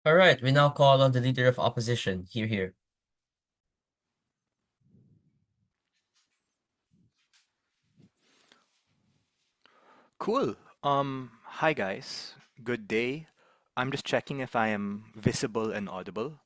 All right, we now call on the leader of opposition. Hear, hear. Cool. Hi guys. Good day. I'm just checking if I am visible and audible.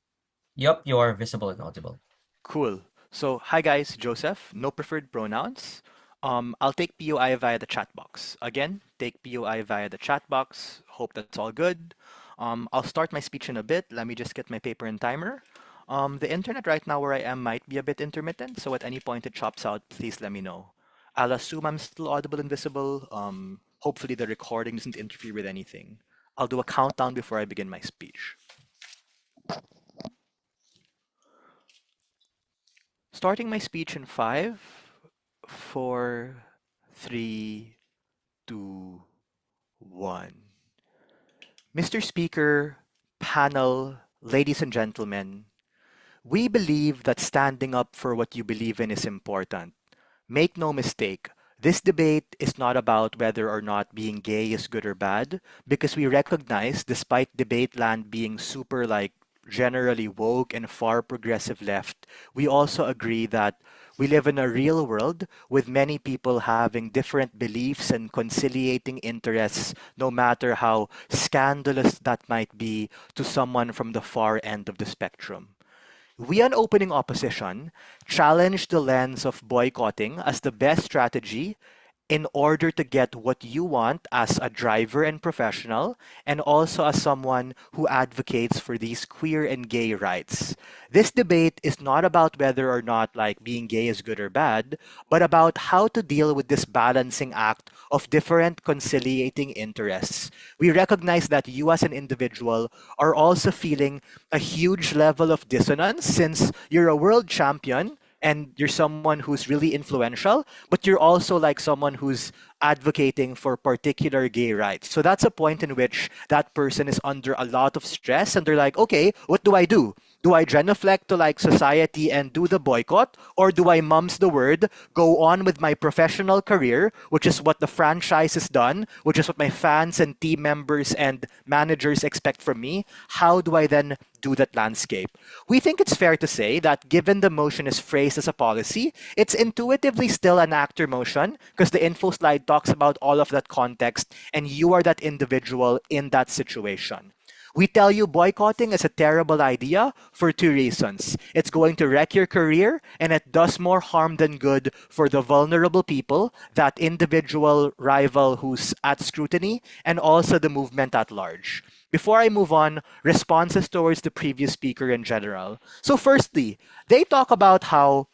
Yup, you are visible and audible. Cool. So, hi guys, Joseph. No preferred pronouns. I'll take POI via the chat box. Again, take POI via the chat box. Hope that's all good. I'll start my speech in a bit. Let me just get my paper and timer. The internet right now where I am might be a bit intermittent, so at any point it chops out, please let me know. I'll assume I'm still audible and visible. Hopefully the recording doesn't interfere with anything. I'll do a countdown before I begin my speech. Starting my speech in 5, 4, 3, 2, 1. Mr. Speaker, panel, ladies and gentlemen, we believe that standing up for what you believe in is important. Make no mistake, this debate is not about whether or not being gay is good or bad, because we recognize, despite debate land being super generally woke and far progressive left, we also agree that we live in a real world with many people having different beliefs and conciliating interests, no matter how scandalous that might be to someone from the far end of the spectrum. We, an opening opposition, challenge the lens of boycotting as the best strategy in order to get what you want as a driver and professional, and also as someone who advocates for these queer and gay rights. This debate is not about whether or not being gay is good or bad, but about how to deal with this balancing act of different conciliating interests. We recognize that you as an individual are also feeling a huge level of dissonance since you're a world champion and you're someone who's really influential, but you're also someone who's advocating for particular gay rights. So that's a point in which that person is under a lot of stress and they're like, okay, what do I do? Do I genuflect to society and do the boycott? Or do I mum's the word, go on with my professional career, which is what the franchise has done, which is what my fans and team members and managers expect from me? How do I then do that landscape? We think it's fair to say that given the motion is phrased as a policy, it's intuitively still an actor motion because the info slide talks about all of that context and you are that individual in that situation. We tell you boycotting is a terrible idea for two reasons. It's going to wreck your career and it does more harm than good for the vulnerable people, that individual rival who's at scrutiny, and also the movement at large. Before I move on, responses towards the previous speaker in general. So firstly, they talk about how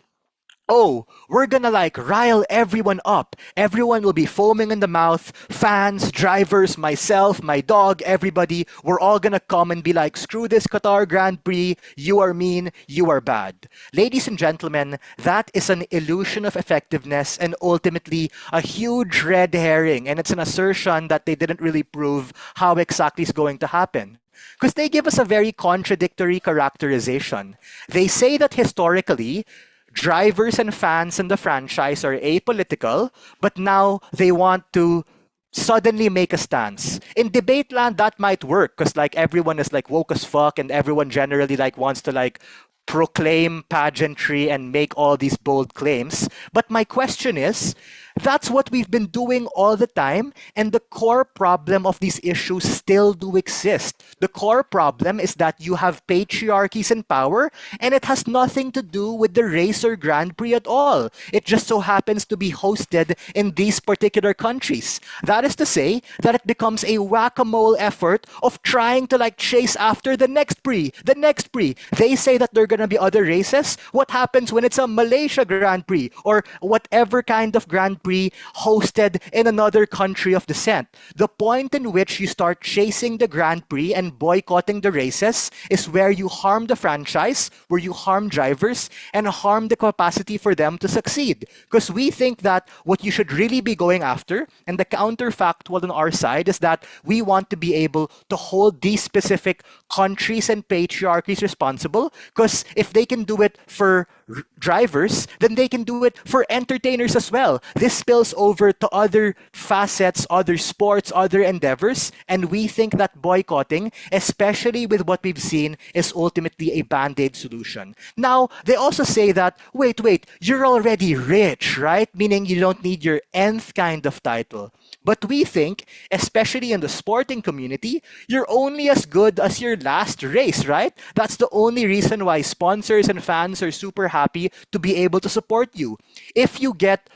oh, we're gonna rile everyone up. Everyone will be foaming in the mouth. Fans, drivers, myself, my dog, everybody. We're all gonna come and be like, screw this Qatar Grand Prix. You are mean. You are bad. Ladies and gentlemen, that is an illusion of effectiveness and ultimately a huge red herring. And it's an assertion that they didn't really prove how exactly is going to happen. Because they give us a very contradictory characterization. They say that historically, drivers and fans in the franchise are apolitical, but now they want to suddenly make a stance. In debate land, that might work because everyone is woke as fuck and everyone generally wants to proclaim pageantry and make all these bold claims. But my question is, that's what we've been doing all the time, and the core problem of these issues still do exist. The core problem is that you have patriarchies in power, and it has nothing to do with the race or Grand Prix at all. It just so happens to be hosted in these particular countries. That is to say that it becomes a whack-a-mole effort of trying to chase after the next prix, the next prix. They say that there are gonna be other races. What happens when it's a Malaysia Grand Prix or whatever kind of Grand Prix hosted in another country of descent? The point in which you start chasing the Grand Prix and boycotting the races is where you harm the franchise, where you harm drivers, and harm the capacity for them to succeed. Because we think that what you should really be going after, and the counterfactual on our side, is that we want to be able to hold these specific countries and patriarchies responsible, because if they can do it for drivers, then they can do it for entertainers as well. This spills over to other facets, other sports, other endeavors, and we think that boycotting, especially with what we've seen, is ultimately a band-aid solution. Now, they also say that, wait, you're already rich, right? Meaning you don't need your nth kind of title. But we think, especially in the sporting community, you're only as good as your last race, right? That's the only reason why sponsors and fans are super happy to be able to support you. If you get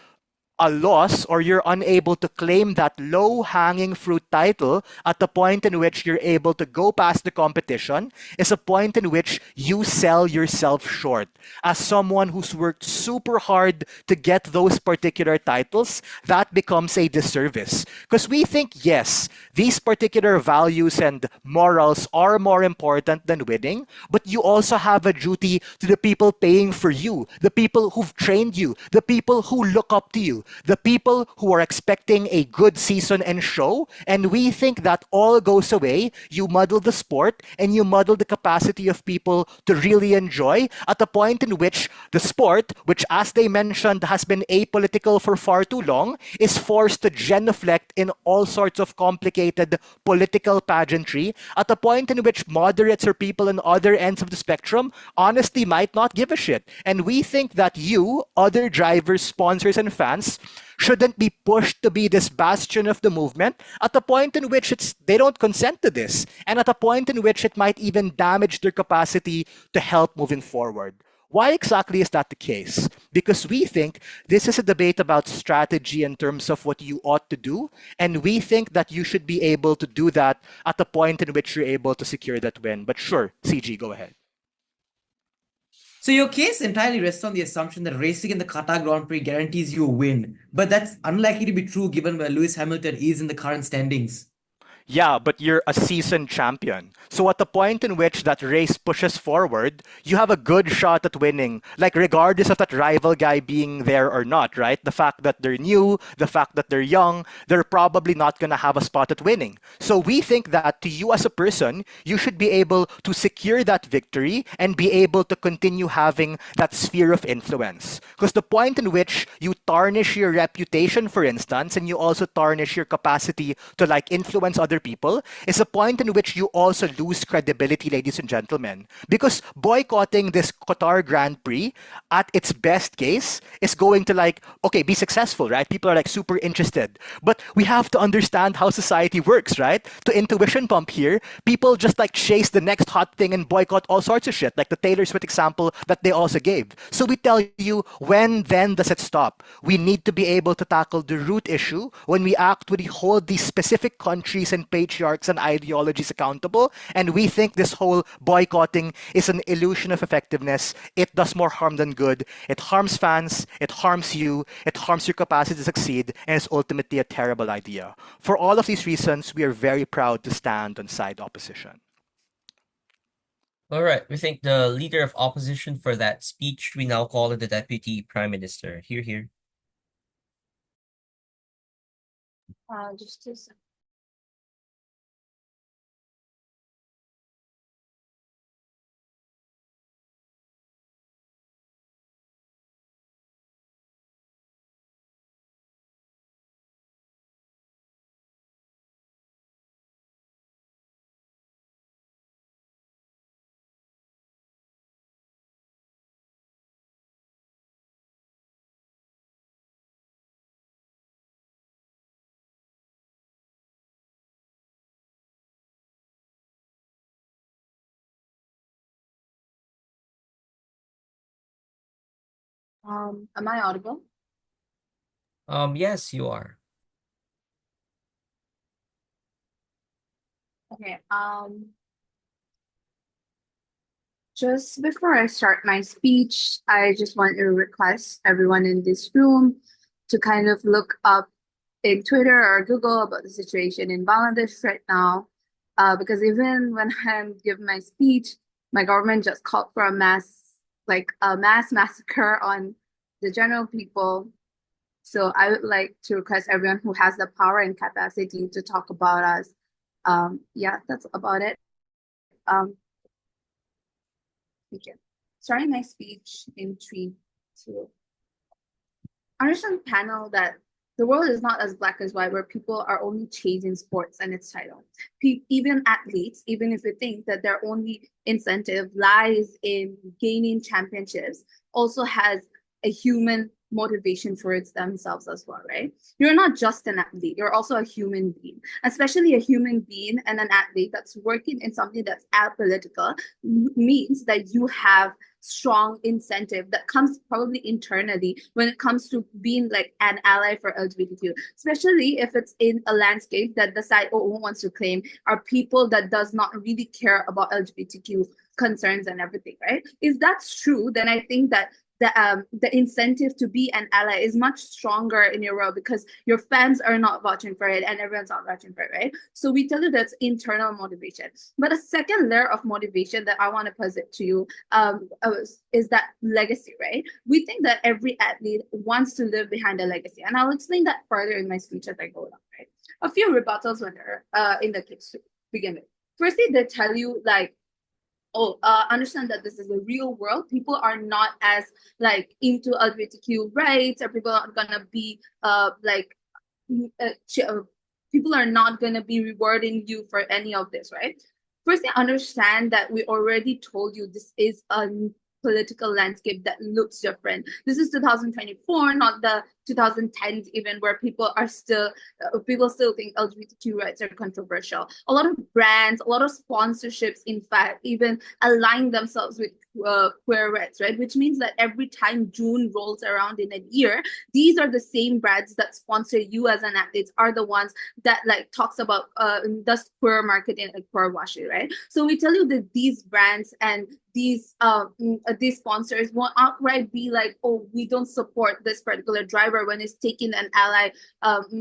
a loss or you're unable to claim that low hanging fruit title at the point in which you're able to go past the competition is a point in which you sell yourself short. As someone who's worked super hard to get those particular titles, that becomes a disservice. Because we think, yes, these particular values and morals are more important than winning, but you also have a duty to the people paying for you, the people who've trained you, the people who look up to you, the people who are expecting a good season and show, and we think that all goes away. You muddle the sport and you muddle the capacity of people to really enjoy at a point in which the sport, which as they mentioned has been apolitical for far too long, is forced to genuflect in all sorts of complicated political pageantry at a point in which moderates or people on other ends of the spectrum honestly might not give a shit. And we think that you, other drivers, sponsors, and fans shouldn't be pushed to be this bastion of the movement at a point in which they don't consent to this, and at a point in which it might even damage their capacity to help moving forward. Why exactly is that the case? Because we think this is a debate about strategy in terms of what you ought to do, and we think that you should be able to do that at the point in which you're able to secure that win. But sure, CG, go ahead. So your case entirely rests on the assumption that racing in the Qatar Grand Prix guarantees you a win, but that's unlikely to be true given where Lewis Hamilton is in the current standings. Yeah, but you're a seasoned champion. So at the point in which that race pushes forward, you have a good shot at winning, like regardless of that rival guy being there or not, right? The fact that they're new, the fact that they're young, they're probably not going to have a spot at winning. So we think that to you as a person, you should be able to secure that victory and be able to continue having that sphere of influence. Because the point in which you tarnish your reputation, for instance, and you also tarnish your capacity to like influence other people is a point in which you also lose credibility, ladies and gentlemen. Because boycotting this Qatar Grand Prix at its best case is going to like, okay, be successful, right? People are like super interested. But we have to understand how society works, right? To intuition pump here, people just like chase the next hot thing and boycott all sorts of shit, like the Taylor Swift example that they also gave. So we tell you, when then does it stop? We need to be able to tackle the root issue when we actually hold these specific countries and patriarchs and ideologies accountable, and we think this whole boycotting is an illusion of effectiveness. It does more harm than good. It harms fans, it harms you, it harms your capacity to succeed, and it's ultimately a terrible idea. For all of these reasons, we are very proud to stand on side opposition. All right, we thank the leader of opposition for that speech. We now call on the Deputy Prime Minister. Hear, hear. Just a second. Am I audible? Yes, you are. Okay. Just before I start my speech, I just want to request everyone in this room to kind of look up in Twitter or Google about the situation in Bangladesh right now. Because even when I'm giving my speech, my government just called for a mass massacre on the general people. So I would like to request everyone who has the power and capacity to talk about us. Yeah, that's about it. Thank you. starting my speech in 3, 2. Understand, panel, that the world is not as black as white, where people are only chasing sports and its title. Even athletes, even if you think that their only incentive lies in gaining championships, also has a human motivation towards themselves as well, right? You're not just an athlete, you're also a human being, especially a human being and an athlete that's working in something that's apolitical means that you have strong incentive that comes probably internally when it comes to being like an ally for LGBTQ, especially if it's in a landscape that the side OO wants to claim are people that does not really care about LGBTQ concerns and everything, right? If that's true, then I think that the incentive to be an ally is much stronger in your world because your fans are not watching for it and everyone's not watching for it, right? So we tell you that's internal motivation. But a second layer of motivation that I want to posit to you is that legacy, right? We think that every athlete wants to live behind a legacy, and I'll explain that further in my speech as I go along, right? A few rebuttals when in the case to begin with. Firstly, they tell you like, understand that this is a real world. People are not as like into LGBTQ rights, or people aren't gonna be people are not gonna be rewarding you for any of this, right? Firstly, understand that we already told you this is a political landscape that looks different. This is 2024, not the 2010s even, where people still think LGBTQ rights are controversial. A lot of brands, a lot of sponsorships, in fact, even align themselves with queer rights, right? Which means that every time June rolls around in a year, these are the same brands that sponsor you as an athlete are the ones that like talks about does queer marketing, like queer washing, right? So we tell you that these brands and these sponsors won't outright be like, oh, we don't support this particular driver when he's taking an ally,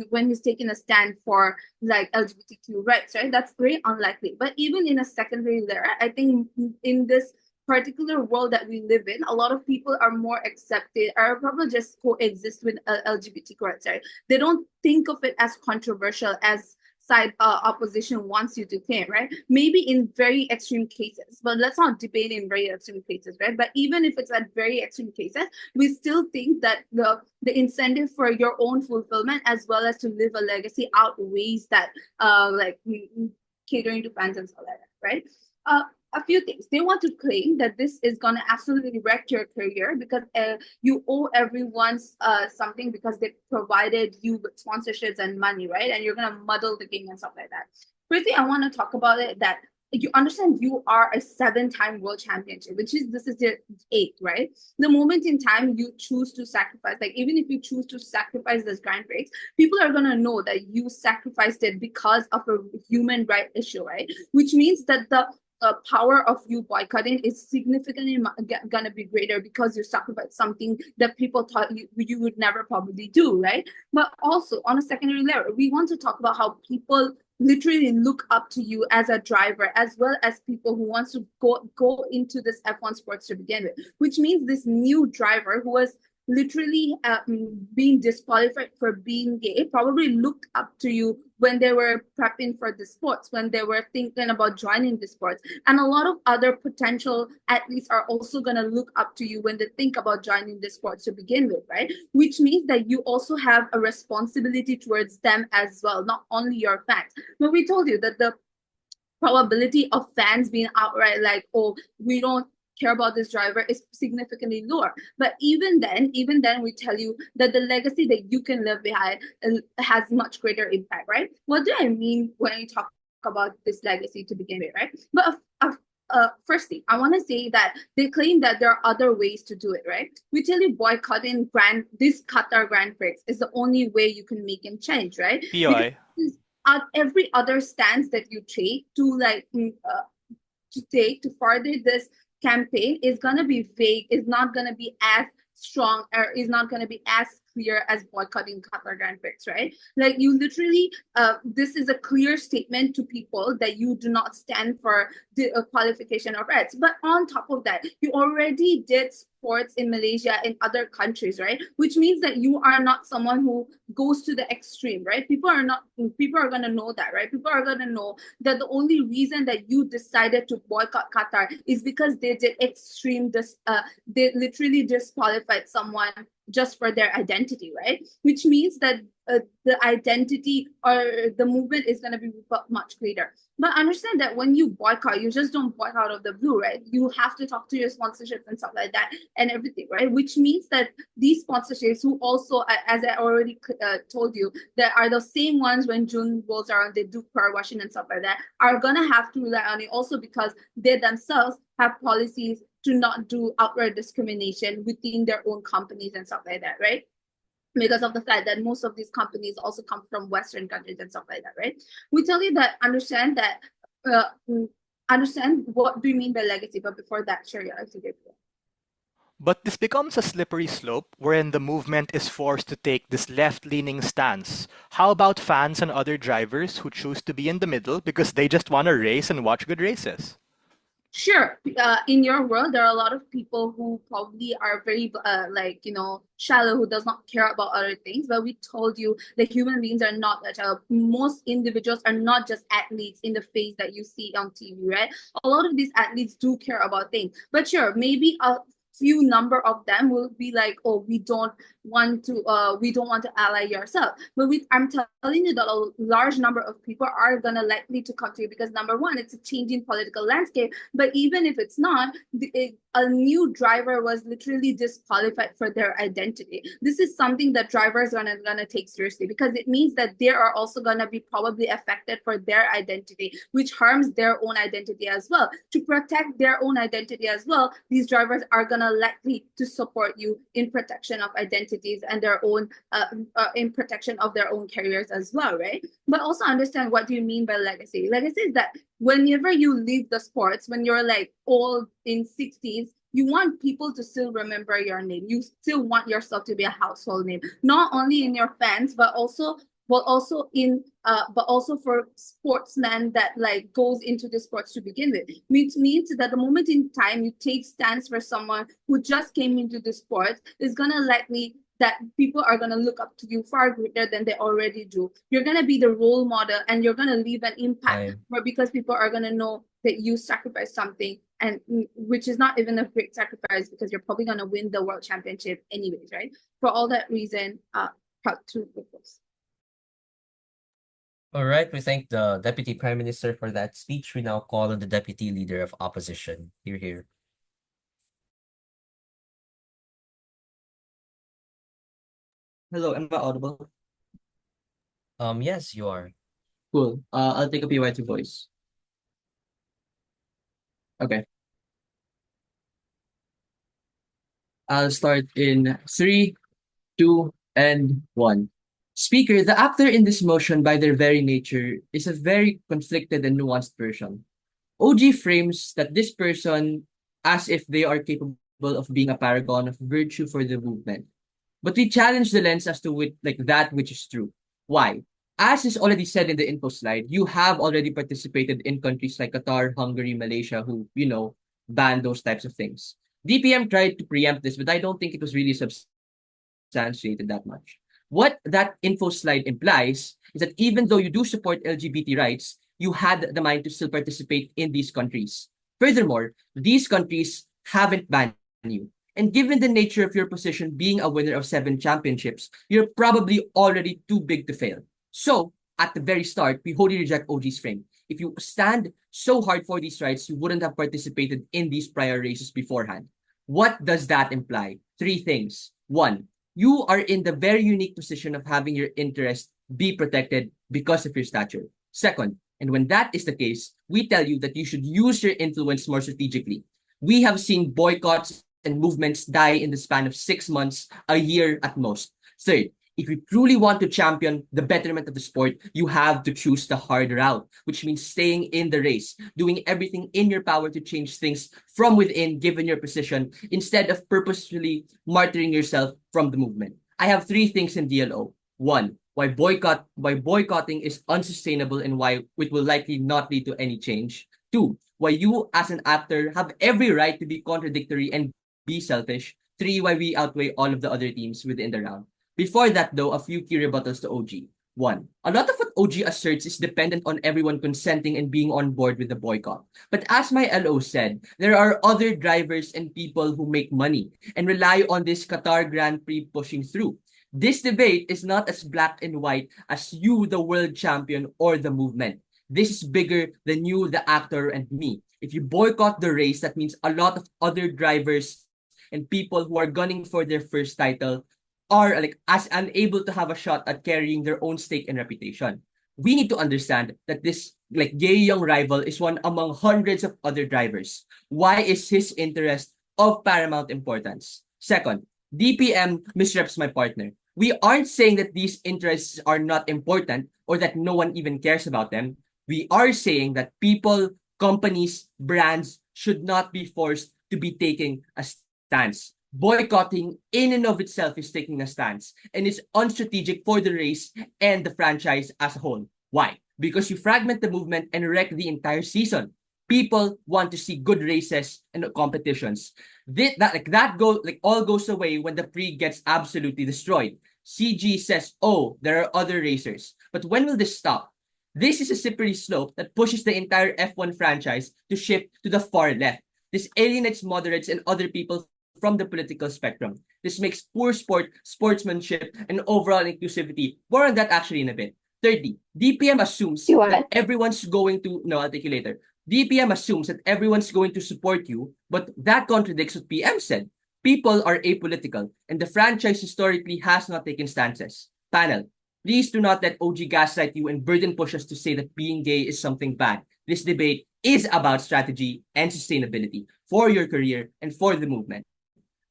when he's taking a stand for like LGBTQ rights, right? That's very unlikely. But even in a secondary layer, I think in this particular world that we live in, a lot of people are more accepted, or probably just coexist with LGBTQ rights, right? They don't think of it as controversial as side opposition wants you to claim, right? Maybe in very extreme cases, but let's not debate in very extreme cases, right? But even if it's at very extreme cases, we still think that the incentive for your own fulfillment as well as to live a legacy outweighs that catering to fans and stuff like that, right? A few things. They want to claim that this is going to absolutely wreck your career because you owe everyone something because they provided you with sponsorships and money, right? And you're going to muddle the game and stuff like that. Firstly, I want to talk about it that you understand you are a 7-time world championship, this is your 8th, right? The moment in time you choose to sacrifice, like even if you choose to sacrifice this Grand Prix, people are gonna know that you sacrificed it because of a human right issue, right? Which means that the power of you boycotting is significantly gonna be greater because you sacrificed something that people thought you would never probably do, right? But also on a secondary level, we want to talk about how people literally look up to you as a driver, as well as people who wants to go into this F1 sports to begin with, which means this new driver who was literally being disqualified for being gay probably looked up to you when they were prepping for the sports, when they were thinking about joining the sports. And a lot of other potential athletes are also going to look up to you when they think about joining the sports to begin with, right? Which means that you also have a responsibility towards them as well, not only your fans. But we told you that the probability of fans being outright like, oh, we don't care about this driver is significantly lower. But even then we tell you that the legacy that you can live behind has much greater impact, right? What do I mean when I talk about this legacy to begin with, right? But firstly, I want to say that they claim that there are other ways to do it, right? We tell you boycotting this Qatar Grand Prix is the only way you can make and change, right? POI. Every other stance that you take to further this campaign is going to be vague, is not going to be as strong, or is not going to be as clear as boycotting Qatar Grand Prix, right? Like you literally, this is a clear statement to people that you do not stand for the qualification of rights. But on top of that, you already did sports in Malaysia in other countries, right? Which means that you are not someone who goes to the extreme, right? People are gonna know that, right? People are gonna know that the only reason that you decided to boycott Qatar is because they did they literally disqualified someone just for their identity, right? Which means that the identity or the movement is going to be much greater. But understand that when you boycott, you just don't boycott out of the blue, right? You have to talk to your sponsorships and stuff like that and everything, right? Which means that these sponsorships, who also, as I already told you, that are the same ones when June rolls around, they do car washing and stuff like that, are going to have to rely on it also because they themselves have policies to not do outright discrimination within their own companies and stuff like that, right? Because of the fact that most of these companies also come from Western countries and stuff like that, right? We tell you that understand what do you mean by legacy, but before that, share your idea. But this becomes a slippery slope wherein the movement is forced to take this left-leaning stance. How about fans and other drivers who choose to be in the middle because they just want to race and watch good races? Sure, in your world, there are a lot of people who probably are very shallow, who does not care about other things. But we told you that human beings are not that shallow. Most individuals are not just athletes in the face that you see on TV, right? A lot of these athletes do care about things. But sure, maybe a few number of them will be like, oh, we don't want to ally yourself. But I'm telling you that a large number of people are gonna likely to come to you because number one, it's a changing political landscape. But even if it's not, a new driver was literally disqualified for their identity. This is something that drivers are gonna take seriously because it means that they are also gonna be probably affected for their identity, which harms their own identity as well. To protect their own identity as well, these drivers are gonna likely to support you in protection of identities and their own in protection of their own careers as well, right? But also understand, what do you mean by legacy? Legacy is that whenever you leave the sports, when you're like old in 60s, you want people to still remember your name. You still want yourself to be a household name, not only in your fans, but also for sportsmen that like goes into the sports to begin with. Which means that the moment in time you take stance for someone who just came into the sports is gonna likely that people are going to look up to you far greater than they already do. You're going to be the role model and you're going to leave an impact because people are going to know that you sacrificed something, and which is not even a great sacrifice because you're probably going to win the world championship anyways, right? For all that reason, proud to propose. All right, we thank the Deputy Prime Minister for that speech. We now call on the Deputy Leader of Opposition. Here. Hello, am I audible? Yes, you are. Cool. I'll take a PYT voice. Okay. I'll start in 3, 2, and 1. Speaker, the actor in this motion by their very nature is a very conflicted and nuanced person. OG frames that this person as if they are capable of being a paragon of virtue for the movement. But we challenge the lens as to that which is true. Why? As is already said in the info slide, you have already participated in countries like Qatar, Hungary, Malaysia, who, ban those types of things. DPM tried to preempt this, but I don't think it was really substantiated that much. What that info slide implies is that even though you do support LGBT rights, you had the mind to still participate in these countries. Furthermore, these countries haven't banned you. And given the nature of your position being a winner of 7 championships, you're probably already too big to fail. So, at the very start, we wholly reject OG's frame. If you stand so hard for these rights, you wouldn't have participated in these prior races beforehand. What does that imply? 3 things. 1, you are in the very unique position of having your interest be protected because of your stature. 2nd, and when that is the case, we tell you that you should use your influence more strategically. We have seen boycotts and movements die in the span of 6 months, a year at most. 3rd, if you truly want to champion the betterment of the sport, you have to choose the hard route, which means staying in the race, doing everything in your power to change things from within given your position, instead of purposefully martyring yourself from the movement. I have 3 things in DLO. 1, why boycotting is unsustainable and why it will likely not lead to any change. 2, why you as an actor have every right to be contradictory and be selfish. 3, why we outweigh all of the other teams within the round. Before that, though, a few key rebuttals to OG. 1. A lot of what OG asserts is dependent on everyone consenting and being on board with the boycott. But as my LO said, there are other drivers and people who make money and rely on this Qatar Grand Prix pushing through. This debate is not as black and white as you, the world champion, or the movement. This is bigger than you, the actor, and me. If you boycott the race, that means a lot of other drivers and people who are gunning for their first title are like as unable to have a shot at carrying their own stake and reputation. We need to understand that this like gay young rival is one among hundreds of other drivers. Why is his interest of paramount importance? Second, DPM misreps my partner. We aren't saying that these interests are not important or that no one even cares about them. We are saying that people, companies, brands should not be forced to be taking a stance. Boycotting in and of itself is taking a stance and is unstrategic for the race and the franchise as a whole. Why? Because you fragment the movement and wreck the entire season. People want to see good races and competitions. That all goes away when the pre gets absolutely destroyed. CG says, "Oh, there are other racers." But when will this stop? This is a slippery slope that pushes the entire F1 franchise to shift to the far left. This alienates moderates and other people from the political spectrum. This makes poor sportsmanship, and overall inclusivity. More on that actually in a bit. Thirdly, DPM assumes that everyone's going to, no, I'll take you later. DPM assumes that everyone's going to support you, but that contradicts what PM said. People are apolitical, and the franchise historically has not taken stances. Panel, please do not let OG gaslight you and burden push us to say that being gay is something bad. This debate is about strategy and sustainability for your career and for the movement.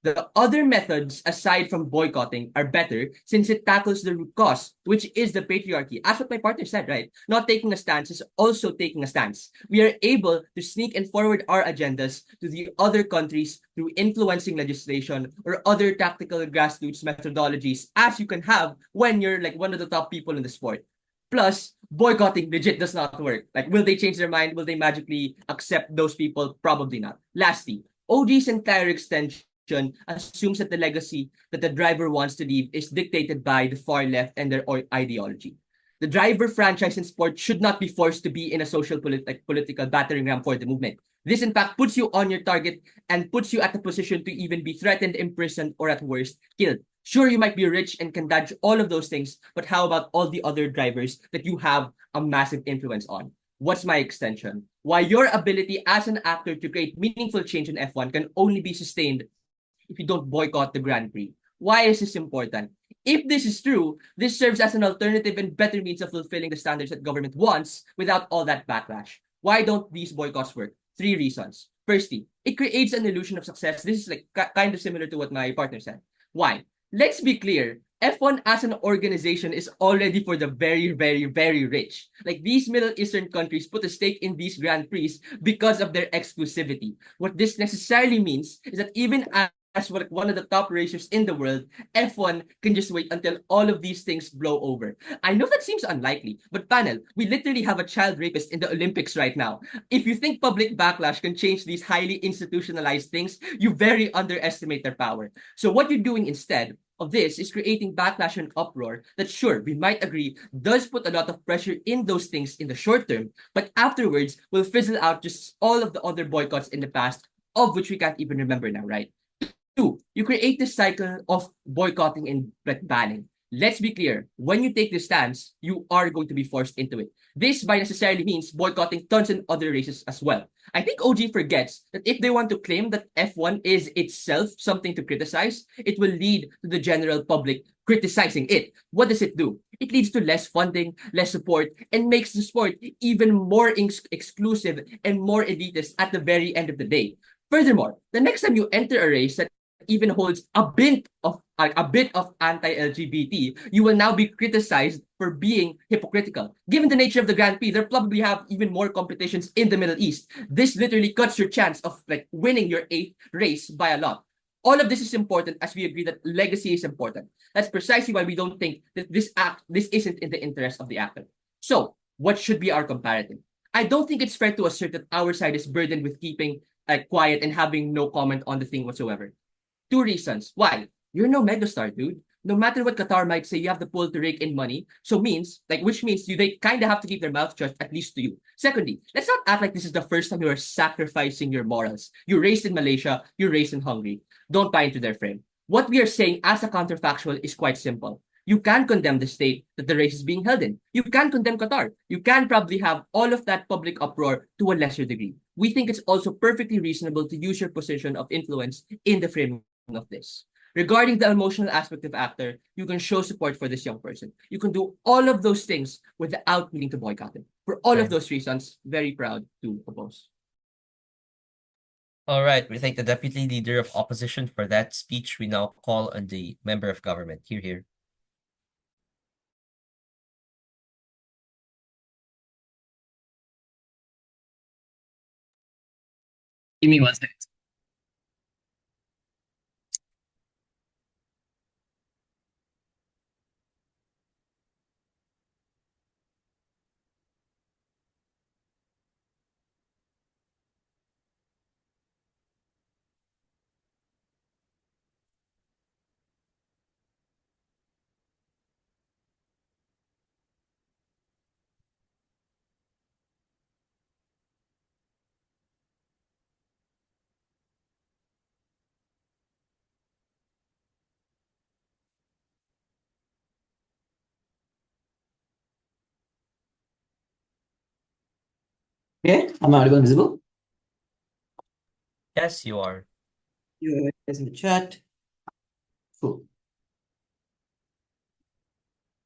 The other methods, aside from boycotting, are better since it tackles the root cause, which is the patriarchy. As what my partner said, right? Not taking a stance is also taking a stance. We are able to sneak and forward our agendas to the other countries through influencing legislation or other tactical grassroots methodologies, as you can have when you're like one of the top people in the sport. Plus, boycotting legit does not work. Like, will they change their mind? Will they magically accept those people? Probably not. Lastly, OG's entire extension assumes that the legacy that the driver wants to leave is dictated by the far left and their ideology. The driver franchise in sport should not be forced to be in a social political battering ram for the movement. This, in fact, puts you on your target and puts you at the position to even be threatened, imprisoned, or at worst, killed. Sure, you might be rich and can dodge all of those things, but how about all the other drivers that you have a massive influence on? What's my extension? Why your ability as an actor to create meaningful change in F1 can only be sustained if you don't boycott the Grand Prix. Why is this important? If this is true, this serves as an alternative and better means of fulfilling the standards that government wants without all that backlash. Why don't these boycotts work? 3 reasons. Firstly, it creates an illusion of success. This is like kind of similar to what my partner said. Why? Let's be clear. F1 as an organization is already for the very, very, very rich. Like these Middle Eastern countries put a stake in these Grand Prix because of their exclusivity. What this necessarily means is that even as one of the top racers in the world, F1 can just wait until all of these things blow over. I know that seems unlikely, but panel, we literally have a child rapist in the Olympics right now. If you think public backlash can change these highly institutionalized things, you very underestimate their power. So what you're doing instead of this is creating backlash and uproar that, sure, we might agree, does put a lot of pressure in those things in the short term, but afterwards will fizzle out just all of the other boycotts in the past, of which we can't even remember now, right? 2, you create this cycle of boycotting and banning. Let's be clear, when you take this stance, you are going to be forced into it. This by necessarily means boycotting tons and other races as well. I think OG forgets that if they want to claim that F1 is itself something to criticize, it will lead to the general public criticizing it. What does it do? It leads to less funding, less support, and makes the sport even more exclusive and more elitist at the very end of the day. Furthermore, the next time you enter a race that even holds a bit of anti-LGBT, you will now be criticized for being hypocritical. Given the nature of the Grand Prix, they'll probably have even more competitions in the Middle East. This literally cuts your chance of like winning your 8th race by a lot. All of this is important as we agree that legacy is important. That's precisely why we don't think that this isn't in the interest of the actor. So, what should be our comparative? I don't think it's fair to assert that our side is burdened with keeping quiet and having no comment on the thing whatsoever. Two reasons. Why? You're no megastar, dude. No matter what Qatar might say, you have the pull to rake in money. So which means they kind of have to keep their mouth shut, at least to you. Secondly, let's not act like this is the first time you are sacrificing your morals. You're raised in Malaysia, you're raised in Hungary. Don't buy into their frame. What we are saying as a counterfactual is quite simple. You can condemn the state that the race is being held in. You can condemn Qatar. You can probably have all of that public uproar to a lesser degree. We think it's also perfectly reasonable to use your position of influence in the frame of this. Regarding the emotional aspect of actor, you can show support for this young person. You can do all of those things without needing to boycott him. For all of those reasons, very proud to oppose. All right, we thank the Deputy Leader of Opposition for that speech. We now call on the Member of Government. Here. Give me 1 second. Okay, am I audible and visible? Yes, you are. You guys in the chat. Cool.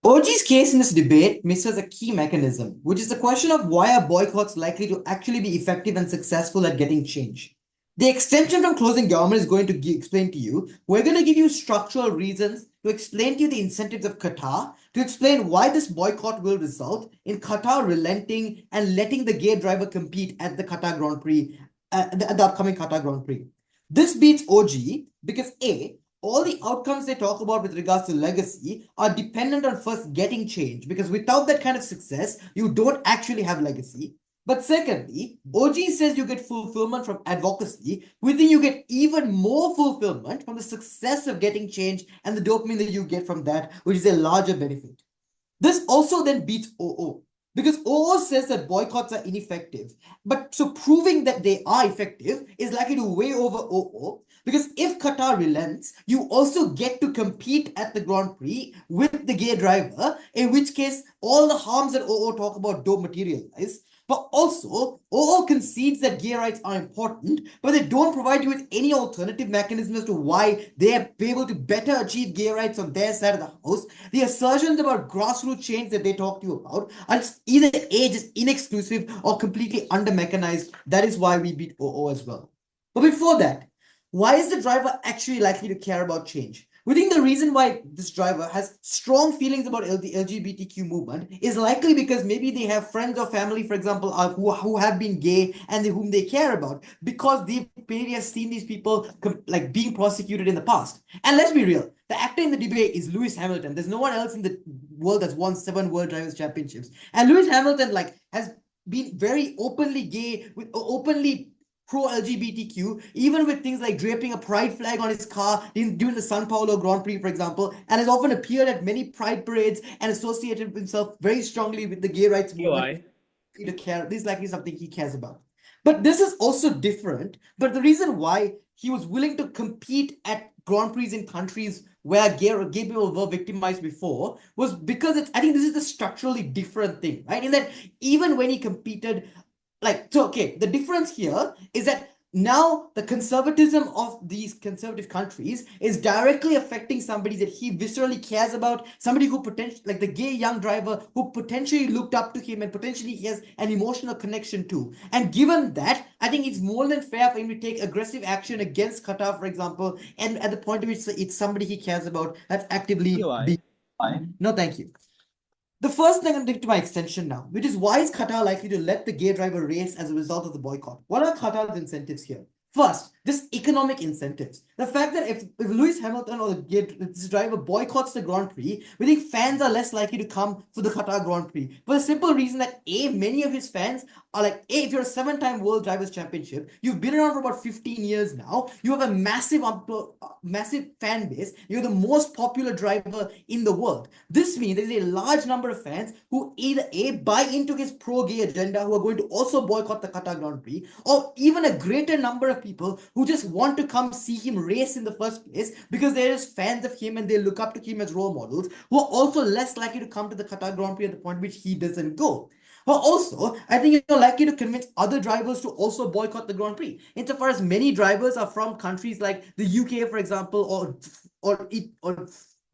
OG's case in this debate misses a key mechanism, which is the question of why are boycotts likely to actually be effective and successful at getting change. The extension from closing government is going to explain to you. We're going to give you structural reasons to explain to you the incentives of Qatar, to explain why this boycott will result in Qatar relenting and letting the gay driver compete at the Qatar Grand Prix, the upcoming Qatar Grand Prix. This beats OG because A, all the outcomes they talk about with regards to legacy are dependent on first getting change, because without that kind of success, you don't actually have legacy. But secondly, OG says you get fulfillment from advocacy. We think you get even more fulfillment from the success of getting change and the dopamine that you get from that, which is a larger benefit. This also then beats OO, because OO says that boycotts are ineffective. But so proving that they are effective is likely to weigh over OO, because if Qatar relents, you also get to compete at the Grand Prix with the gay driver, in which case all the harms that OO talk about don't materialize. But also, OO concedes that gay rights are important, but they don't provide you with any alternative mechanism as to why they are able to better achieve gay rights on their side of the house. The assertions about grassroots change that they talk to you about are just either A, just inexclusive or completely under-mechanized. That is why we beat OO as well. But before that, why is the driver actually likely to care about change? We think the reason why this driver has strong feelings about the LGBTQ movement is likely because maybe they have friends or family, for example, who have been gay and whom they care about, because they've maybe have seen these people like being prosecuted in the past. And let's be real, the actor in the debate is Lewis Hamilton. There's no one else in the world that's won 7 World Drivers' Championships. And Lewis Hamilton has been very openly gay, with openly pro-LGBTQ, even with things like draping a pride flag on his car during the Sao Paulo Grand Prix, for example, and has often appeared at many pride parades and associated himself very strongly with the gay rights movement. This is likely something he cares about. But this is also different. But the reason why he was willing to compete at Grand Prix in countries where gay people were victimized before was because I think this is a structurally different thing, right? In that even when he competed, the difference here is that now the conservatism of these conservative countries is directly affecting somebody that he viscerally cares about, somebody who potentially, like the gay young driver, who potentially looked up to him and potentially he has an emotional connection to. And given that, I think it's more than fair for him to take aggressive action against Qatar, for example, and at the point of which it's somebody he cares about that's actively being. No, thank you. The first thing I'm taking to my extension now, which is why is Qatar likely to let the gay driver race as a result of the boycott? What are Qatar's incentives here? First, just economic incentives. The fact that if Lewis Hamilton or this driver boycotts the Grand Prix, we think fans are less likely to come for the Qatar Grand Prix. For the simple reason that many of his fans are like, if you're a 7-time World Drivers' Championship, you've been around for about 15 years now, you have a massive fan base, you're the most popular driver in the world. This means there's a large number of fans who either buy into his pro-gay agenda, who are going to also boycott the Qatar Grand Prix, or even a greater number of people who just want to come see him race in the first place because they're just fans of him and they look up to him as role models, who are also less likely to come to the Qatar Grand Prix at the point at which he doesn't go. But also, I think you're likely to convince other drivers to also boycott the Grand Prix. Insofar as many drivers are from countries like the UK, for example, or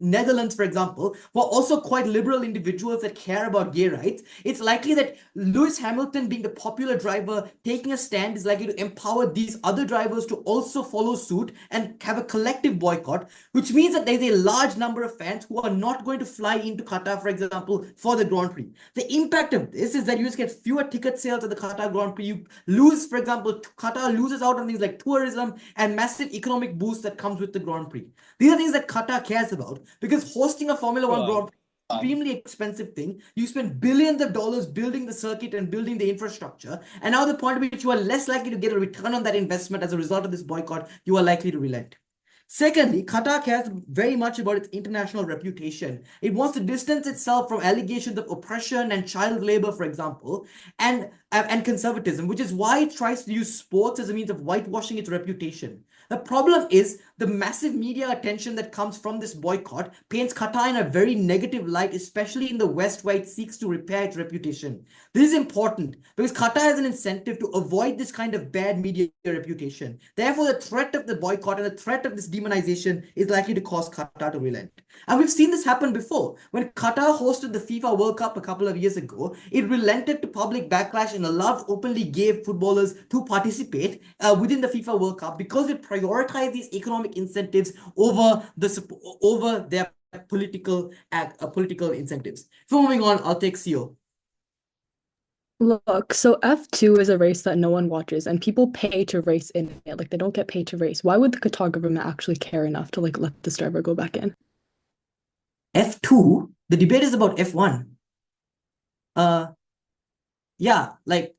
Netherlands, for example, who are also quite liberal individuals that care about gay rights, it's likely that Lewis Hamilton, being the popular driver, taking a stand is likely to empower these other drivers to also follow suit and have a collective boycott, which means that there's a large number of fans who are not going to fly into Qatar, for example, for the Grand Prix. The impact of this is that you just get fewer ticket sales at the Qatar Grand Prix. You lose, for example, Qatar loses out on things like tourism and massive economic boost that comes with the Grand Prix. These are things that Qatar cares about, because hosting a Formula One Grand Prix is an extremely expensive thing. You spend billions of dollars building the circuit and building the infrastructure, and now the point at which you are less likely to get a return on that investment as a result of this boycott, you are likely to relent. Secondly, Qatar cares very much about its international reputation. It wants to distance itself from allegations of oppression and child labor, for example, and conservatism, which is why it tries to use sports as a means of whitewashing its reputation. The problem is the massive media attention that comes from this boycott paints Qatar in a very negative light, especially in the West, where it seeks to repair its reputation. This is important because Qatar has an incentive to avoid this kind of bad media reputation. Therefore, the threat of the boycott and the threat of this demonization is likely to cause Qatar to relent. And we've seen this happen before. When Qatar hosted the FIFA World Cup a couple of years ago, it relented to public backlash and allowed openly gay footballers to participate within the FIFA World Cup because it prioritize these economic incentives over their political incentives. So moving on, I'll take CO. Look, so F2 is a race that no one watches and people pay to race in it. Like they don't get paid to race. Why would the Qatar government actually care enough to like let this driver go back in? F2? The debate is about F1. Yeah, like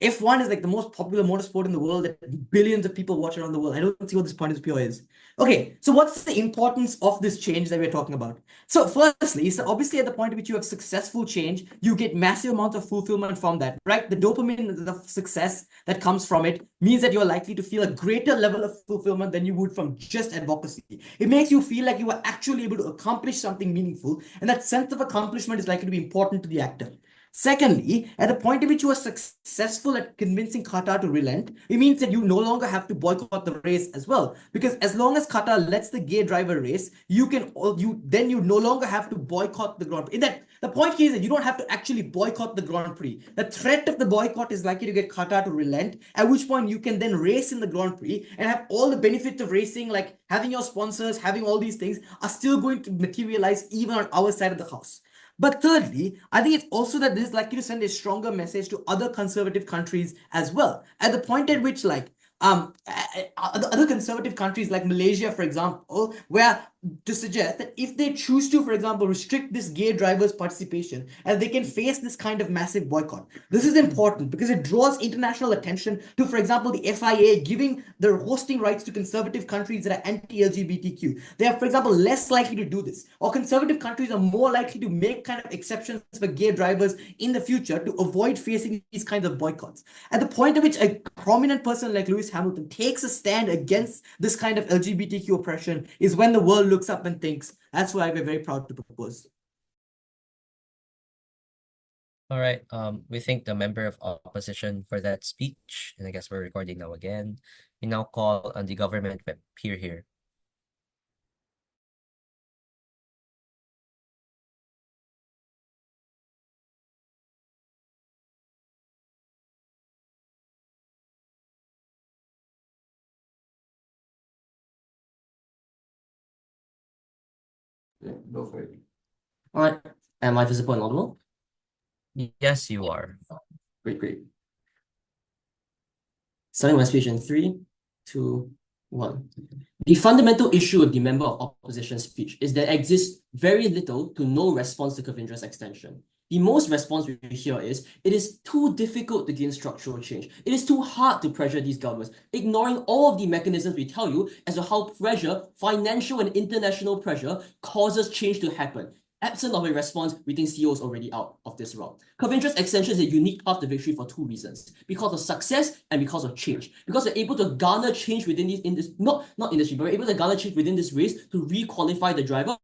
F1 is like the most popular motorsport in the world that billions of people watch around the world. I don't see what this point of view is. Okay, so what's the importance of this change that we're talking about? So firstly, so obviously at the point at which you have successful change, you get massive amounts of fulfillment from that, right? The dopamine of success that comes from it means that you're likely to feel a greater level of fulfillment than you would from just advocacy. It makes you feel like you are actually able to accomplish something meaningful, and that sense of accomplishment is likely to be important to the actor. Secondly, at the point at which you are successful at convincing Qatar to relent, it means that you no longer have to boycott the race as well. Because as long as Qatar lets the gay driver race, you no longer have to boycott the Grand Prix. The point here is that you don't have to actually boycott the Grand Prix. The threat of the boycott is likely to get Qatar to relent, at which point you can then race in the Grand Prix and have all the benefits of racing, like having your sponsors, having all these things, are still going to materialize even on our side of the house. But thirdly, I think it's also that this is likely to send a stronger message to other conservative countries as well. At the point at which, like, other conservative countries like Malaysia, for example, where to suggest that if they choose to, for example, restrict this gay driver's participation, and they can face this kind of massive boycott. This is important because it draws international attention to, for example, the FIA giving their hosting rights to conservative countries that are anti-LGBTQ. They are, for example, less likely to do this, or conservative countries are more likely to make kind of exceptions for gay drivers in the future to avoid facing these kinds of boycotts. At the point at which a prominent person like Lewis Hamilton takes a stand against this kind of LGBTQ oppression is when the world looks up and thinks, that's why we're very proud to propose. All right. We thank the member of opposition for that speech, and I guess we're recording now again. We now call on the government peer here. Go for it. All right. Am I visible and audible? Yes, you are. Great. Starting my speech in 3, 2, 1. The fundamental issue with the member of opposition speech is there exists very little to no response to Kavindra's extension. The most response we hear is, it is too difficult to gain structural change. It is too hard to pressure these governments, ignoring all of the mechanisms we tell you as to how pressure, financial and international pressure, causes change to happen. Absent of a response, we think CEO is already out of this route. Kavindra's extension is a unique path to victory for two reasons: because of success and because of change. Because we're able to garner change within this not industry, but we're able to garner change within this race to re-qualify the driver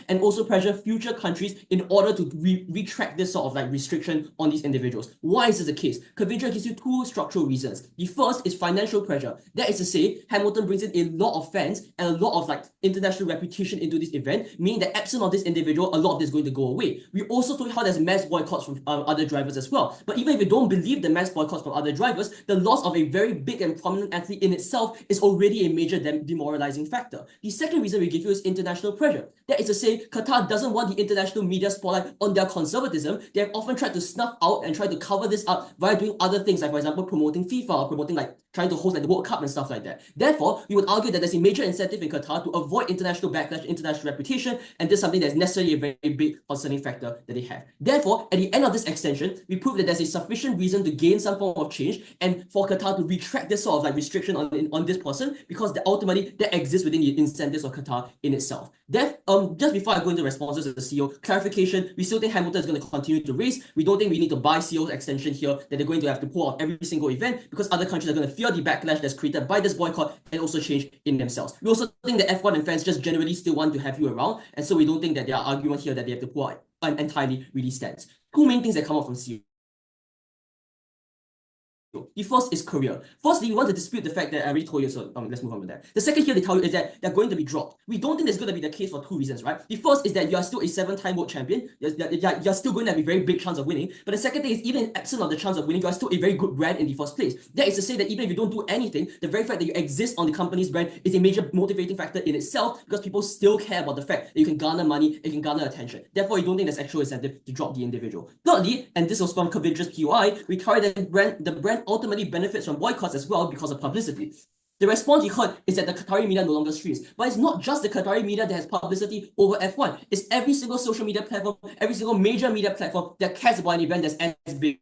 and also pressure future countries in order to retract this sort of like restriction on these individuals. Why is this the case? Kavindra gives you two structural reasons. The first is financial pressure. That is to say, Hamilton brings in a lot of fans and a lot of like international reputation into this event, meaning that absent of this individual, a lot of this is going to go away. We also told you how there's mass boycotts from other drivers as well. But even if you don't believe the mass boycotts from other drivers, the loss of a very big and prominent athlete in itself is already a major demoralizing factor. The second reason we give you is international pressure. That is to say, Qatar doesn't want the international media spotlight on their conservatism. They have often tried to snuff out and try to cover this up by doing other things, like for example, promoting FIFA or promoting like trying to host like the World Cup and stuff like that. Therefore, we would argue that there's a major incentive in Qatar to avoid international backlash, international reputation, and this is something that's necessarily a very big concerning factor that they have. Therefore, at the end of this extension, we prove that there's a sufficient reason to gain some form of change and for Qatar to retract this sort of like restriction on this person, because ultimately that exists within the incentives of Qatar in itself. Just before I go into responses to the CEO, clarification, we still think Hamilton is going to continue to race. We don't think we need to buy CEO's extension here, that they're going to have to pull out every single event, because other countries are going to fear the backlash that's created by this boycott and also change in themselves. We also think that F1 and fans just generally still want to have you around, and so we don't think that their argument here that they have to pull out entirely really stands. Two main things that come out from CEO. The first is career. Firstly, we want to dispute the fact that I already told you, so let's move on with that. The second here they tell you is that they're going to be dropped. We don't think that's going to be the case for two reasons, right? The first is that you are still a 7-time world champion. You're still going to have a very big chance of winning. But the second thing is, even absent of the chance of winning, you are still a very good brand in the first place. That is to say that even if you don't do anything, the very fact that you exist on the company's brand is a major motivating factor in itself, because people still care about the fact that you can garner money, you can garner attention. Therefore, you don't think there's actual incentive to drop the individual. Thirdly, and this was from Kavindra's POI, we carry that the brand ultimately benefits from boycotts as well because of publicity. The response you heard is that the Qatari media no longer streams. But it's not just the Qatari media that has publicity over F1. It's every single social media platform, every single major media platform that cares about an event that's as big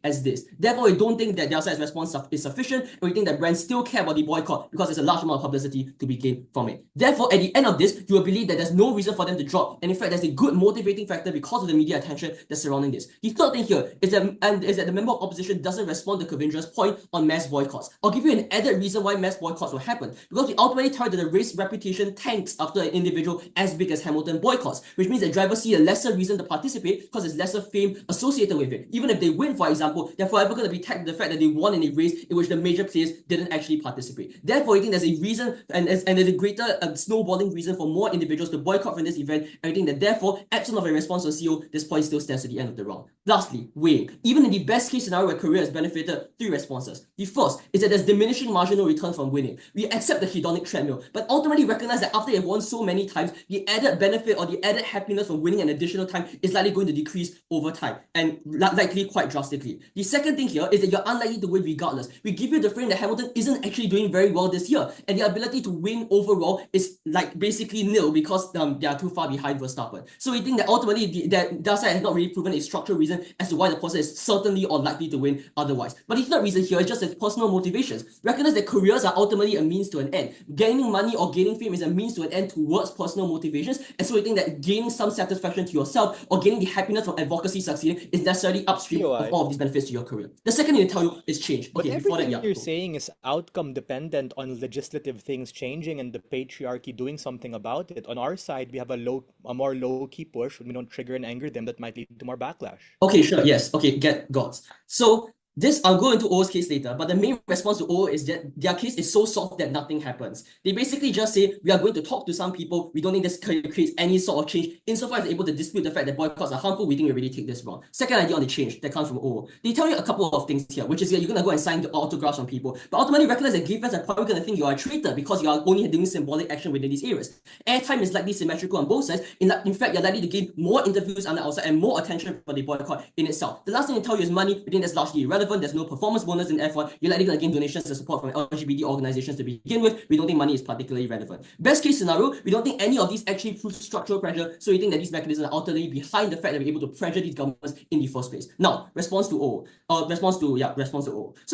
as this. Therefore, we don't think that their side's response is sufficient, and we think that brands still care about the boycott because there's a large amount of publicity to be gained from it. Therefore, at the end of this, you will believe that there's no reason for them to drop, and in fact, there's a good motivating factor because of the media attention that's surrounding this. The third thing here is that the member of opposition doesn't respond to Kavindra's point on mass boycotts. I'll give you an added reason why mass boycotts will happen, because we ultimately tell that the race reputation tanks after an individual as big as Hamilton boycotts, which means that drivers see a lesser reason to participate because there's lesser fame associated with it. Even if they win, for example, they're forever going to be tagged with the fact that they won in a race in which the major players didn't actually participate. Therefore, I think there's a reason and there's a greater snowballing reason for more individuals to boycott from this event. And I think that therefore, absent of a response from CEO, this point still stands to the end of the round. Lastly, weighing. Even in the best case scenario where career has benefited, three responses. The first is that there's diminishing marginal return from winning. We accept the hedonic treadmill, but ultimately recognize that after you've won so many times, the added benefit or the added happiness from winning an additional time is likely going to decrease over time, and likely quite drastically. The second thing here is that you're unlikely to win regardless. We give you the frame that Hamilton isn't actually doing very well this year, and the ability to win overall is like basically nil because they are too far behind Verstappen. So we think that ultimately their side has not really proven a structural reason as to why the person is certainly or likely to win otherwise. But the third reason here is just his personal motivations. Recognize that careers are ultimately a means to an end. Gaining money or gaining fame is a means to an end towards personal motivations, and so we think that gaining some satisfaction to yourself or gaining the happiness from advocacy succeeding is necessarily upstream of all of these benefits to your career. The second thing to tell you is change. But Okay, before that, everything you're saying is outcome dependent on legislative things changing and the patriarchy doing something about it. On our side, we have a more low-key push when we don't trigger and anger them that might lead to more backlash. Okay, sure, yes. Okay, got. So this, I'll go into O's case later, but the main response to O is that their case is so soft that nothing happens. They basically just say, we are going to talk to some people, we don't think this creates any sort of change. Insofar as able to dispute the fact that boycotts are harmful, we think we already take this wrong. Second idea on the change that comes from O. They tell you a couple of things here, which is that you're going to go and sign the autographs from people, but ultimately recognize that gay fans are probably going to think you are a traitor because you are only doing symbolic action within these areas. Airtime is likely symmetrical on both sides. In fact, you're likely to gain more interviews on the outside and more attention for the boycott in itself. The last thing they tell you is money, we think that's largely irrelevant. relevant. There's no performance bonus in F1. You're likely going to gain donations and support from LGBT organizations to begin with. We don't think money is particularly relevant. Best case scenario, we don't think any of these actually prove structural pressure, so we think that these mechanisms are ultimately behind the fact that we're able to pressure these governments in the first place. Now, response to O. So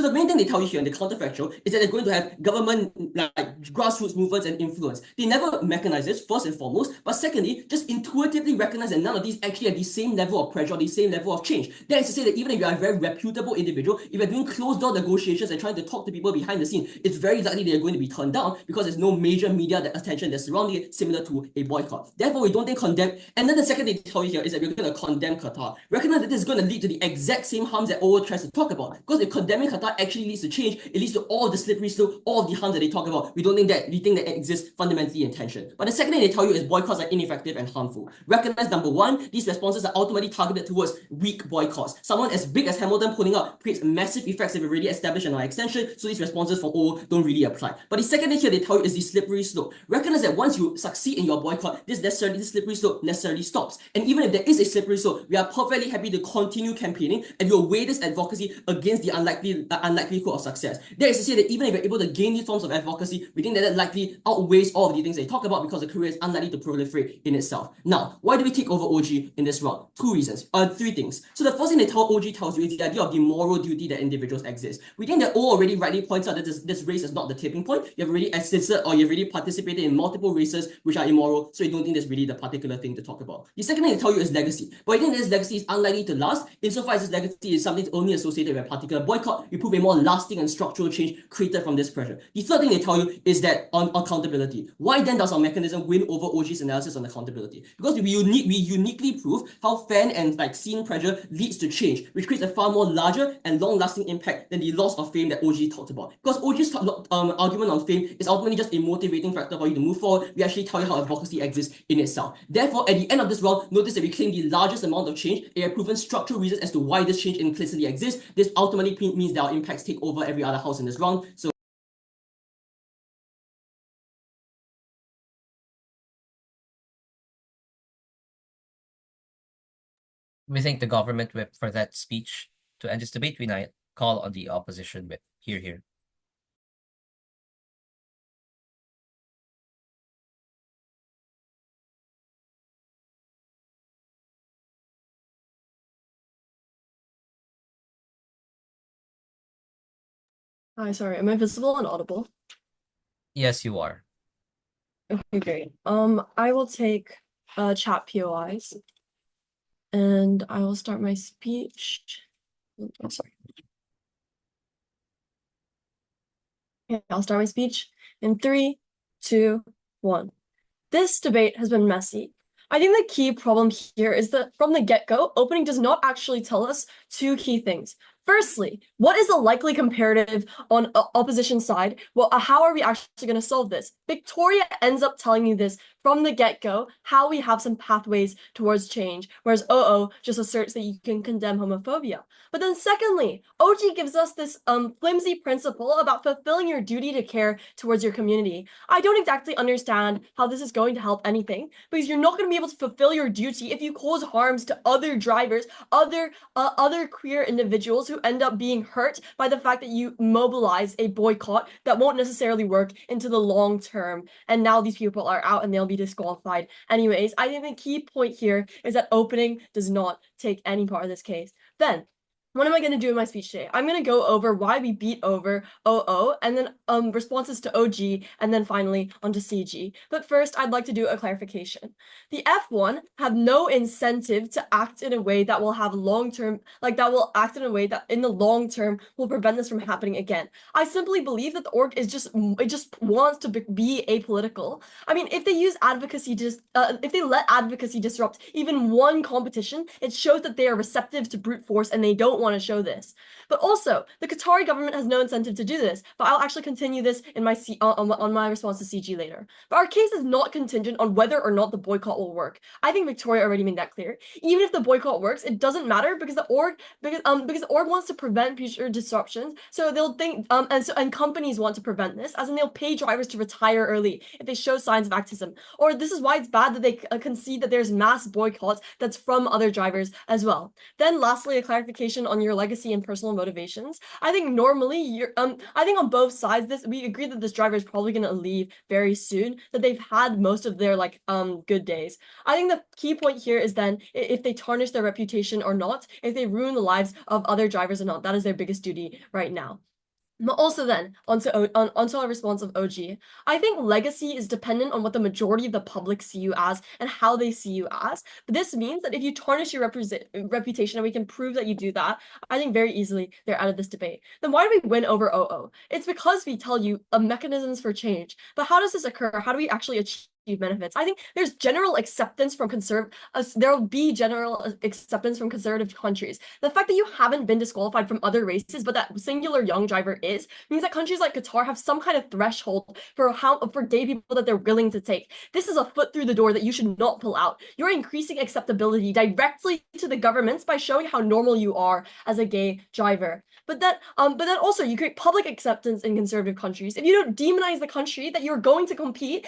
the main thing they tell you here in the counterfactual is that they're going to have government like grassroots movements and influence. They never mechanize this, first and foremost, but secondly, just intuitively recognize that none of these actually have the same level of pressure, the same level of change. That is to say that even if you are a very reputable individual, if you're doing closed-door negotiations and trying to talk to people behind the scene, it's very likely they're going to be turned down because there's no major media attention that's surrounding it, similar to a boycott. Therefore, we don't think condemn. And then the second thing they tell you here is that we're going to condemn Qatar. Recognize that this is going to lead to the exact same harms that Owo tries to talk about. Because if condemning Qatar actually leads to change, it leads to all the slippery slope, all of the harms that they talk about. We think that it exists fundamentally in tension. But the second thing they tell you is boycotts are ineffective and harmful. Recognize number one, these responses are ultimately targeted towards weak boycotts. Someone as big as Hamilton pulling out creates massive effects that we've already established in our extension, so these responses from Owo don't really apply. But the second thing here they tell you is the slippery slope. Recognize that once you succeed in your boycott, this slippery slope necessarily stops. And even if there is a slippery slope, we are perfectly happy to continue campaigning and we'll weigh this advocacy against the unlikelihood of success. That is to say that even if you're able to gain these forms of advocacy, we think that likely outweighs all of the things they talk about because the career is unlikely to proliferate in itself. Now, why do we take over OG in this round? Two reasons, three things. So the first thing that OG tells you is the idea of the moral duty that individuals exist. We think that O already rightly points out that this race is not the tipping point. You've already assisted or you've already participated in multiple races which are immoral, so you don't think there's really the particular thing to talk about. The second thing they tell you is legacy. But I think this legacy is unlikely to last. Insofar as this legacy is something only associated with a particular boycott, you prove a more lasting and structural change created from this pressure. The third thing they tell you is that on accountability. Why then does our mechanism win over OG's analysis on accountability? Because we uniquely prove how fan and seen pressure leads to change, which creates a far more larger and long-lasting impact than the loss of fame that OG talked about. Because OG's argument on fame is ultimately just a motivating factor for you to move forward. We actually tell you how advocacy exists in itself. Therefore, at the end of this round, notice that we claim the largest amount of change. They have proven structural reasons as to why this change implicitly exists. This ultimately means that our impacts take over every other house in this round. So we thank the government whip for that speech. To end this debate, we now call on the opposition whip. Hear, hear. Hi, sorry, am I visible and audible? Yes, you are. Okay, great. I will take chat POIs and I will start my speech. Oh, sorry. Okay, I'll start my speech in 3, 2, 1. This debate has been messy. I think the key problem here is that from the get-go, opening does not actually tell us two key things. Firstly, what is the likely comparative on opposition side? Well, how are we actually going to solve this? Victoria ends up telling you this from the get-go, how we have some pathways towards change, whereas OO just asserts that you can condemn homophobia. But then secondly, OG gives us this flimsy principle about fulfilling your duty to care towards your community. I don't exactly understand how this is going to help anything, because you're not going to be able to fulfill your duty if you cause harms to other drivers, other queer individuals who end up being hurt by the fact that you mobilize a boycott that won't necessarily work into the long term. And now these people are out and they'll be disqualified. Anyways, I think the key point here is that opening does not take any part of this case. Then, what am I going to do in my speech today? I'm going to go over why we beat over OO, and then responses to OG, and then finally onto CG. But first, I'd like to do a clarification. The F1 have no incentive to act in a way that will have long-term, that will act in a way that in the long term will prevent this from happening again. I simply believe that the org is just wants to be apolitical. I mean, if they use advocacy, if they let advocacy disrupt even one competition, it shows that they are receptive to brute force and they don't want to show this. But also, the Qatari government has no incentive to do this, but I'll actually continue this in my on my response to CG later. But our case is not contingent on whether or not the boycott will work. I think Victoria already made that clear. Even if the boycott works, it doesn't matter because the org wants to prevent future disruptions. So they'll think and companies want to prevent this, as in they'll pay drivers to retire early if they show signs of activism. Or this is why it's bad that they concede that there's mass boycotts that's from other drivers as well. Then lastly, a clarification on your legacy and personal motivations. I think normally I think on both sides we agree that this driver is probably going to leave very soon, that they've had most of their good days. I think the key point here is then if they tarnish their reputation or not, if they ruin the lives of other drivers or not. That is their biggest duty right now. But also then, onto our response of OG. I think legacy is dependent on what the majority of the public see you as and how they see you as. But this means that if you tarnish your reputation and we can prove that you do that, I think very easily they're out of this debate. Then why do we win over OO? It's because we tell you mechanisms for change. But how does this occur? How do we actually achieve benefits? I think there's general acceptance from there will be general acceptance from conservative countries. The fact that you haven't been disqualified from other races, but that singular young driver is, means that countries like Qatar have some kind of threshold for gay people that they're willing to take. This is a foot through the door that you should not pull out. You're increasing acceptability directly to the governments by showing how normal you are as a gay driver. But then also you create public acceptance in conservative countries. If you don't demonize the country that you're going to compete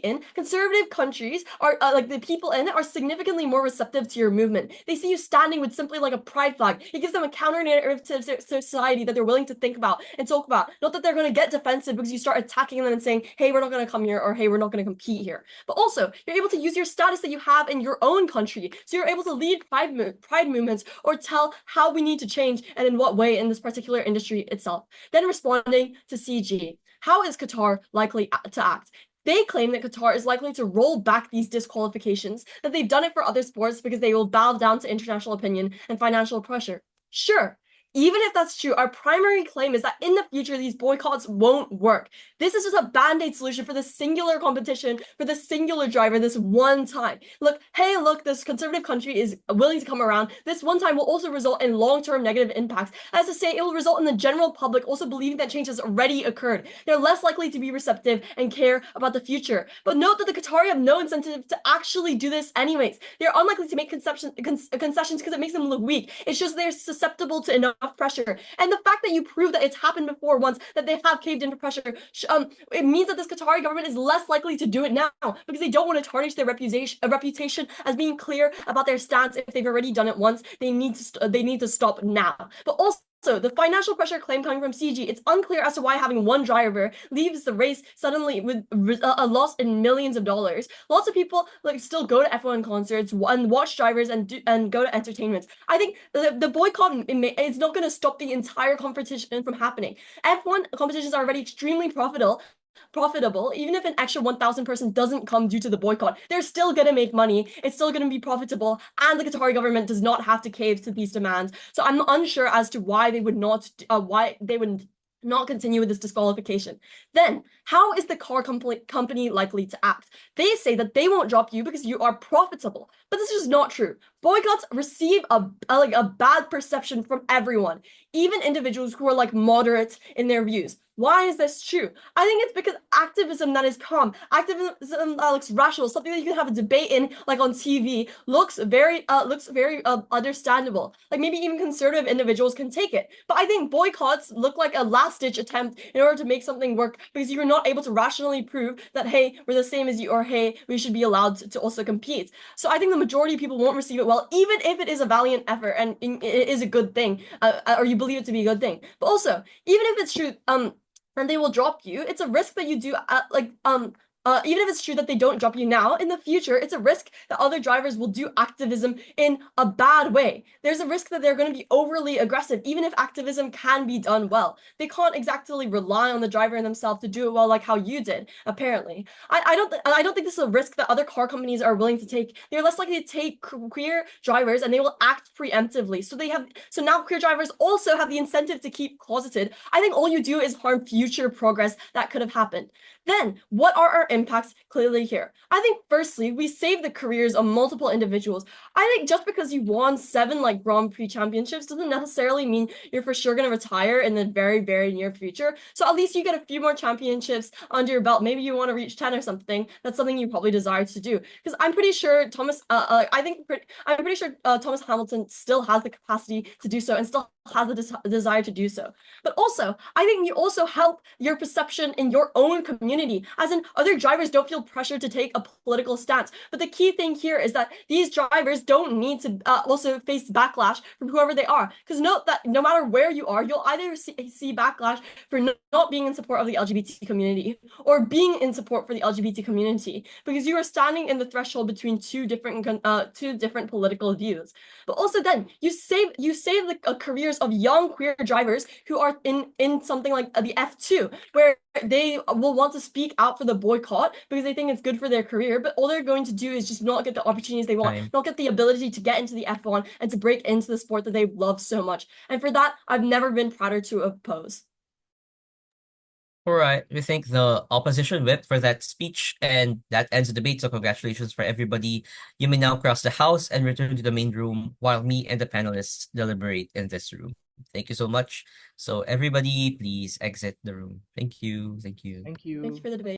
in, conservative countries are the people in it are significantly more receptive to your movement. They see you standing with simply like a pride flag. It gives them a counter narrative to society that they're willing to think about and talk about. Not that they're going to get defensive because you start attacking them and saying, hey, we're not going to come here, or hey, we're not going to compete here. But also, you're able to use your status that you have in your own country. So you're able to lead pride movements or tell how we need to change and in what way in this particular industry itself. Then responding to CG. How is Qatar likely to act? They claim that Qatar is likely to roll back these disqualifications, that they've done it for other sports because they will bow down to international opinion and financial pressure. Sure. Even if that's true, our primary claim is that in the future, these boycotts won't work. This is just a band-aid solution for the singular competition, for the singular driver this one time. Look, this conservative country is willing to come around. This one time will also result in long-term negative impacts. As to say, it will result in the general public also believing that change has already occurred. They're less likely to be receptive and care about the future. But note that the Qatari have no incentive to actually do this anyways. They're unlikely to make concessions because it makes them look weak. It's just they're susceptible to enough pressure. And the fact that you prove that it's happened before once, that they have caved into pressure, it means that this Qatari government is less likely to do it now because they don't want to tarnish their reputation as being clear about their stance. If they've already done it once, they need to stop now. But also, the financial pressure claim coming from CG, it's unclear as to why having one driver leaves the race suddenly with a loss in millions of dollars. Lots of people still go to F1 concerts and watch drivers and go to entertainments. I think the boycott is not going to stop the entire competition from happening. F1 competitions are already extremely profitable. Even if an extra 1,000 person doesn't come due to the boycott, they're still going to make money. It's still going to be profitable, and the Qatari government does not have to cave to these demands. So I'm unsure as to why they would not continue with this disqualification. Then, how is the car company likely to act? They say that they won't drop you because you are profitable, but this is just not true. Boycotts receive a bad perception from everyone, even individuals who are moderate in their views. Why is this true? I think it's because activism that is calm, activism that looks rational, something that you can have a debate in, on TV, looks very understandable. Maybe even conservative individuals can take it. But I think boycotts look like a last-ditch attempt in order to make something work because you're not able to rationally prove that, hey, we're the same as you, or hey, we should be allowed to also compete. So I think the majority of people won't receive it well, even if it is a valiant effort and it is a good thing, or you believe it to be a good thing. But also, even if it's true, and they will drop you, it's a risk that you do even if it's true that they don't drop you now, in the future, it's a risk that other drivers will do activism in a bad way. There's a risk that they're going to be overly aggressive, even if activism can be done well. They can't exactly rely on the driver and themselves to do it well, like how you did, apparently. I don't think this is a risk that other car companies are willing to take. They're less likely to take queer drivers, and they will act preemptively. So now queer drivers also have the incentive to keep closeted. I think all you do is harm future progress that could have happened. Then, what are our impacts clearly here? I think firstly, we save the careers of multiple individuals. I think just because you won 7 Grand Prix championships doesn't necessarily mean you're for sure going to retire in the very, very near future. So at least you get a few more championships under your belt. Maybe you want to reach 10 or something. That's something you probably desire to do. Because I'm pretty sure Thomas Hamilton still has the capacity to do so and still has a desire to do so. But also, I think you also help your perception in your own community, as in other drivers don't feel pressure to take a political stance. But the key thing here is that these drivers don't need to also face backlash from whoever they are. Because note that no matter where you are, you'll either see backlash for not being in support of the LGBT community or being in support for the LGBT community, because you are standing in the threshold between two different political views. But also then you save the careers of young queer drivers who are in something like the F2, where they will want to speak out for the boycott because they think it's good for their career, but all they're going to do is just not get the opportunities they want, not get the ability to get into the F1 and to break into the sport that they love so much. And for that, I've never been prouder to oppose. All right, we thank the opposition whip for that speech, and that ends the debate. So congratulations for everybody. You may now cross the house and return to the main room while me and the panelists deliberate in this room. Thank you so much. So everybody, please exit the room. Thank you. Thank you. Thank you. Thank you for the debate.